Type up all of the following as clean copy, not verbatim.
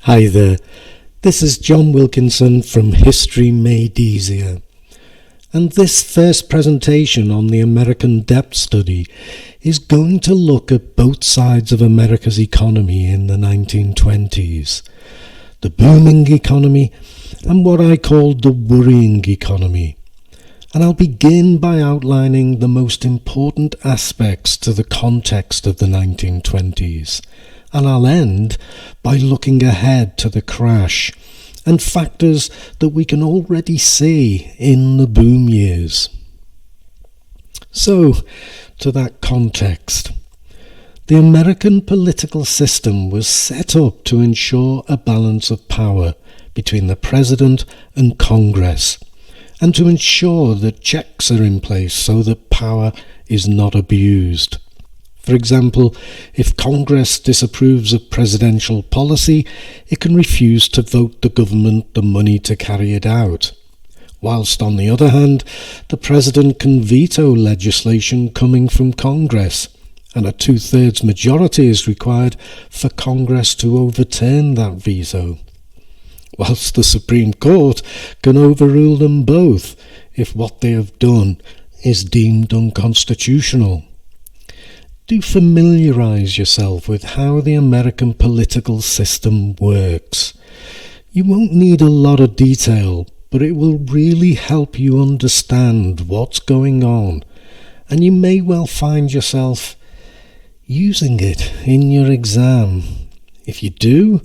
Hi there, this is John Wilkinson from History Made Easier, and this first presentation on the American debt study is going to look at both sides of America's economy in the 1920s, the booming economy and what I called the worrying economy. And I'll begin by outlining the most important aspects to the context of the 1920s. And I'll end by looking ahead to the crash and factors that we can already see in the boom years. So, to that context, the American political system was set up to ensure a balance of power between the President and Congress, and to ensure that checks are in place so that power is not abused. For example, if Congress disapproves of presidential policy, it can refuse to vote the government the money to carry it out. Whilst on the other hand, the President can veto legislation coming from Congress, and a 2/3 majority is required for Congress to overturn that veto. Whilst the Supreme Court can overrule them both if what they have done is deemed unconstitutional. Do familiarise yourself with how the American political system works. You won't need a lot of detail, but it will really help you understand what's going on, and you may well find yourself using it in your exam. If you do,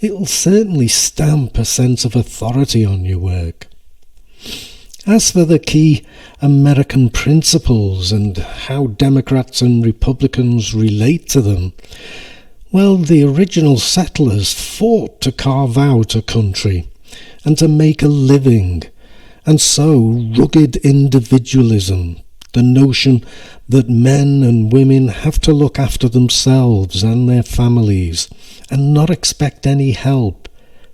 it will certainly stamp a sense of authority on your work. As for the key American principles and how Democrats and Republicans relate to them, well, the original settlers fought to carve out a country and to make a living, and so rugged individualism, the notion that men and women have to look after themselves and their families and not expect any help,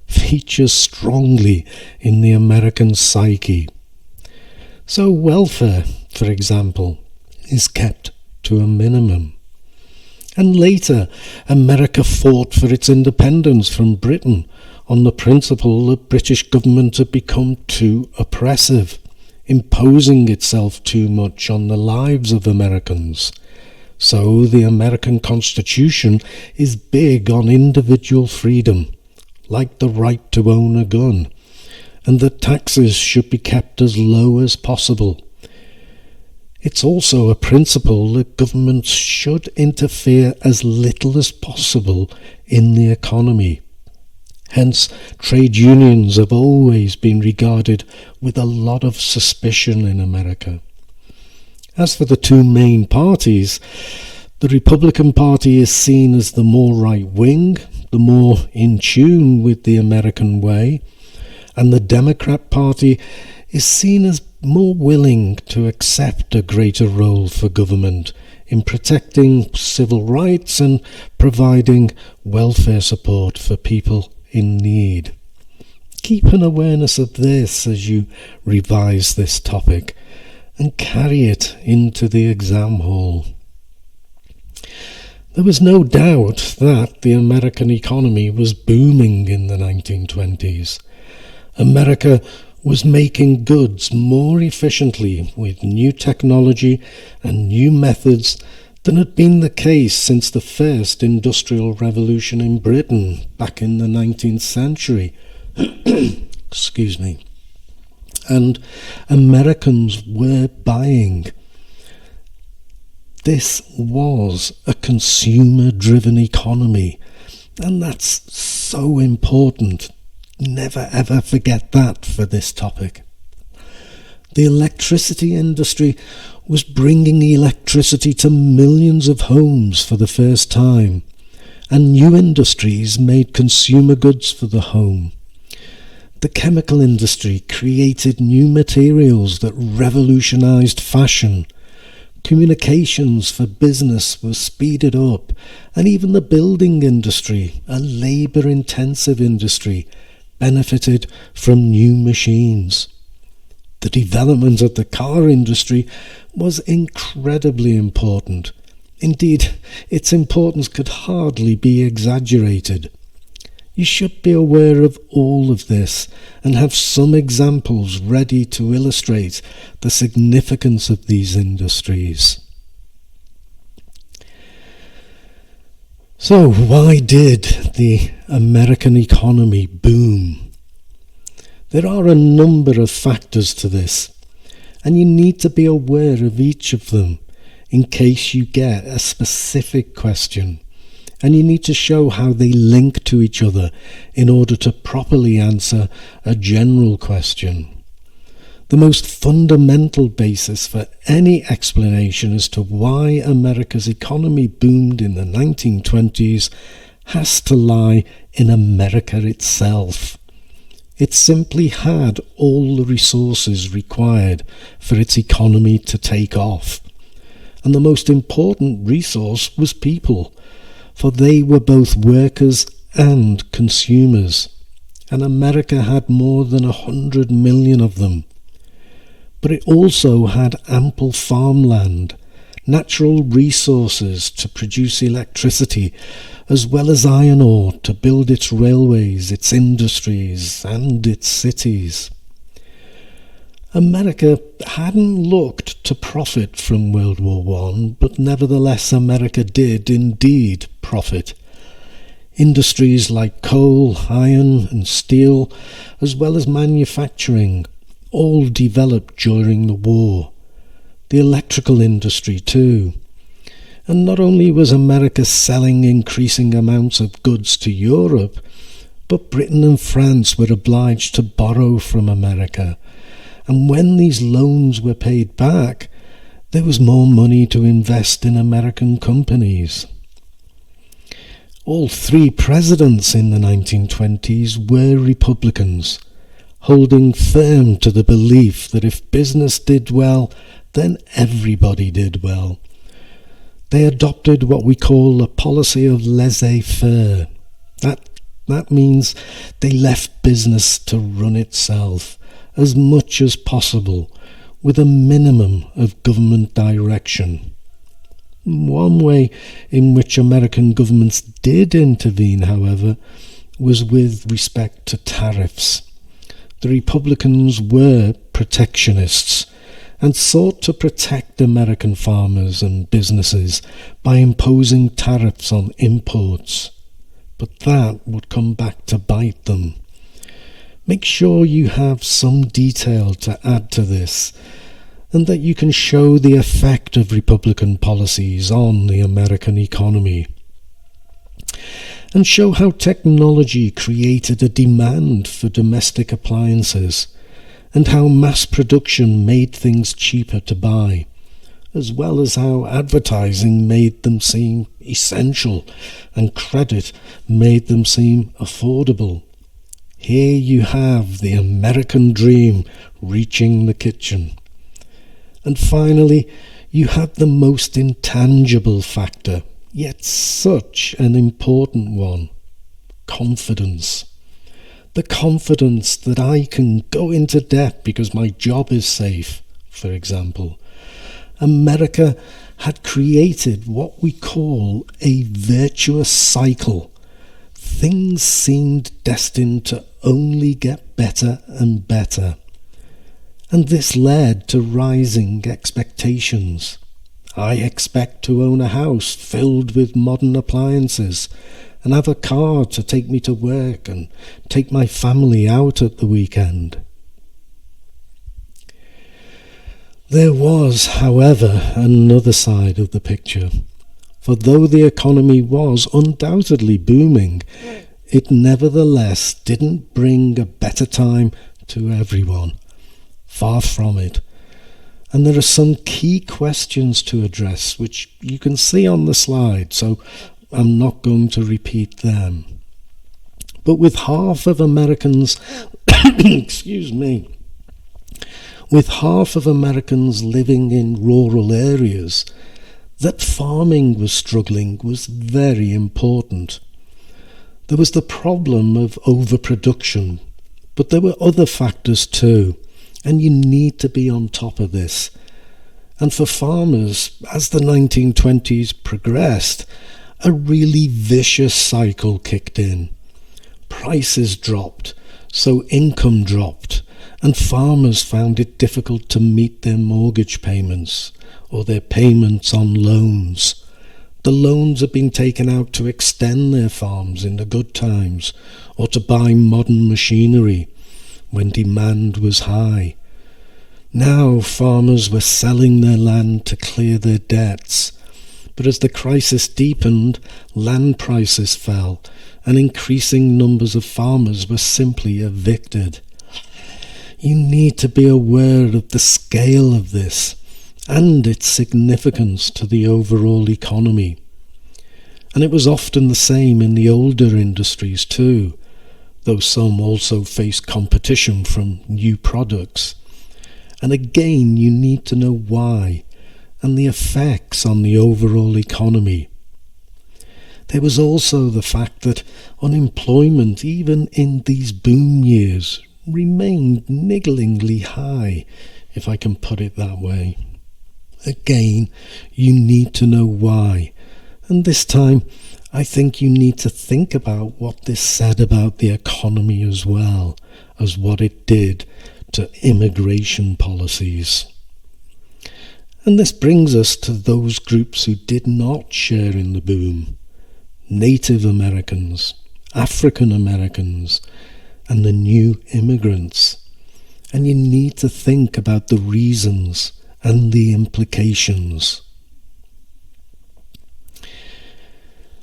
features strongly in the American psyche. So welfare, for example, is kept to a minimum. And later, America fought for its independence from Britain on the principle that British government had become too oppressive, imposing itself too much on the lives of Americans. So the American Constitution is big on individual freedom, like the right to own a gun, and that taxes should be kept as low as possible. It's also a principle that governments should interfere as little as possible in the economy. Hence, trade unions have always been regarded with a lot of suspicion in America. As for the two main parties, the Republican Party is seen as the more right-wing, the more in tune with the American way, and the Democrat Party is seen as more willing to accept a greater role for government in protecting civil rights and providing welfare support for people in need. Keep an awareness of this as you revise this topic and carry it into the exam hall. There was no doubt that the American economy was booming in the 1920s. America was making goods more efficiently with new technology and new methods than had been the case since the first industrial revolution in Britain back in the 19th century. Excuse me. And Americans were buying. This was a consumer-driven economy, and that's so important. Never ever forget that for this topic. The electricity industry was bringing electricity to millions of homes for the first time, and new industries made consumer goods for the home. The chemical industry created new materials that revolutionized fashion. Communications for business was speeded up, and even the building industry, a labour-intensive industry, benefited from new machines. The development of the car industry was incredibly important. Indeed, its importance could hardly be exaggerated. You should be aware of all of this and have some examples ready to illustrate the significance of these industries. So, why did the American economy boom? There are a number of factors to this, and you need to be aware of each of them in case you get a specific question, and you need to show how they link to each other in order to properly answer a general question. The most fundamental basis for any explanation as to why America's economy boomed in the 1920s has to lie in America itself. It simply had all the resources required for its economy to take off. And the most important resource was people, for they were both workers and consumers, and America had more than 100 million of them. But it also had ample farmland, natural resources to produce electricity, as well as iron ore to build its railways, its industries, and its cities. America hadn't looked to profit from World War I, but nevertheless America did indeed profit. Industries like coal, iron and steel, as well as manufacturing, all developed during the war. The electrical industry too. And not only was America selling increasing amounts of goods to Europe, but Britain and France were obliged to borrow from America. And when these loans were paid back, there was more money to invest in American companies. All three presidents in the 1920s were Republicans, holding firm to the belief that if business did well, then everybody did well. They adopted what we call a policy of laissez-faire. That means they left business to run itself as much as possible, with a minimum of government direction. One way in which American governments did intervene, however, was with respect to tariffs. The Republicans were protectionists and sought to protect American farmers and businesses by imposing tariffs on imports. But that would come back to bite them. Make sure you have some detail to add to this, and that you can show the effect of Republican policies on the American economy. And show how technology created a demand for domestic appliances, and how mass production made things cheaper to buy, as well as how advertising made them seem essential and credit made them seem affordable. Here you have the American dream reaching the kitchen. And finally, you have the most intangible factor, yet such an important one: confidence. The confidence that I can go into debt because my job is safe, for example. America had created what we call a virtuous cycle. Things seemed destined to only get better and better. And this led to rising expectations. I expect to own a house filled with modern appliances and have a car to take me to work and take my family out at the weekend. There was, however, another side of the picture. For though the economy was undoubtedly booming, it nevertheless didn't bring a better time to everyone. Far from it. And there are some key questions to address, which you can see on the slide, so I'm not going to repeat them. But with half of Americans, with half of Americans living in rural areas, that farming was struggling was very important. There was the problem of overproduction, but there were other factors too, and you need to be on top of this. And for farmers, as the 1920s progressed, a really vicious cycle kicked in. prices dropped, so income dropped, and farmers found it difficult to meet their mortgage payments or their payments on loans. The loans had been taken out to extend their farms in the good times or to buy modern machinery when demand was high. Now farmers were selling their land to clear their debts, but as the crisis deepened, land prices fell and increasing numbers of farmers were simply evicted. You need to be aware of the scale of this and its significance to the overall economy. And it was often the same in the older industries too, though some also faced competition from new products. And again, you need to know why and the effects on the overall economy. There was also the fact that unemployment, even in these boom years, remained nigglingly high, if I can put it that way. Again, you need to know why. And this time, I think you need to think about what this said about the economy as well as what it did to immigration policies. And this brings us to those groups who did not share in the boom: Native Americans, African Americans, and the new immigrants. And you need to think about the reasons and the implications.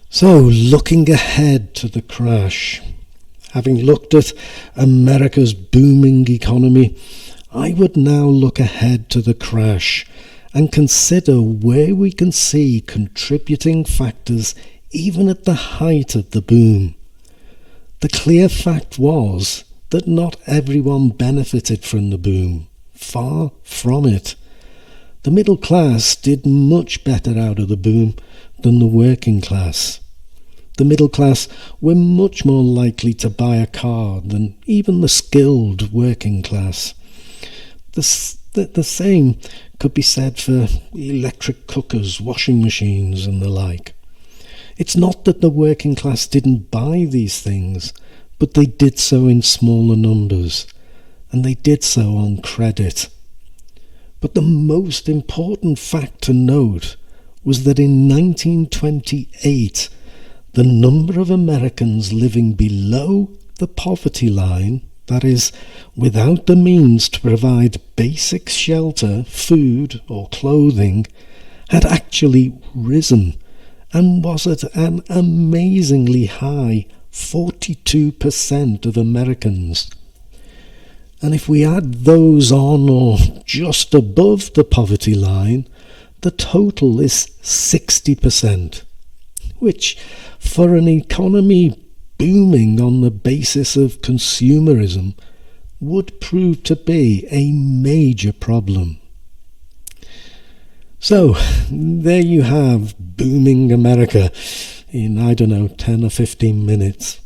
So, looking ahead to the crash, having looked at America's booming economy, I would now look ahead to the crash and consider where we can see contributing factors even at the height of the boom. The clear fact was that not everyone benefited from the boom. Far from it. The middle class did much better out of the boom than the working class. The middle class were much more likely to buy a car than even the skilled working class. The same could be said for electric cookers, washing machines and the like. It's not that the working class didn't buy these things, but they did so in smaller numbers, and they did so on credit. But the most important fact to note was that in 1928, the number of Americans living below the poverty line, that is, without the means to provide basic shelter, food or clothing, had actually risen and was at an amazingly high 42% of Americans. And if we add those on or just above the poverty line, the total is 60%, which for an economy booming on the basis of consumerism would prove to be a major problem. So, there you have booming America in, 10 or 15 minutes.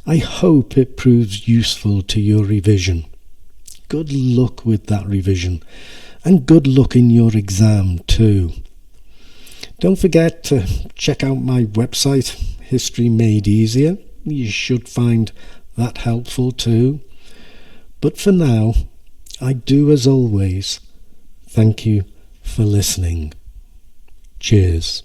I hope it proves useful to your revision. Good luck with that revision, and good luck in your exam too. Don't forget to check out my website, History Made Easier. You should find that helpful too. But for now, I do as always thank you for listening. Cheers.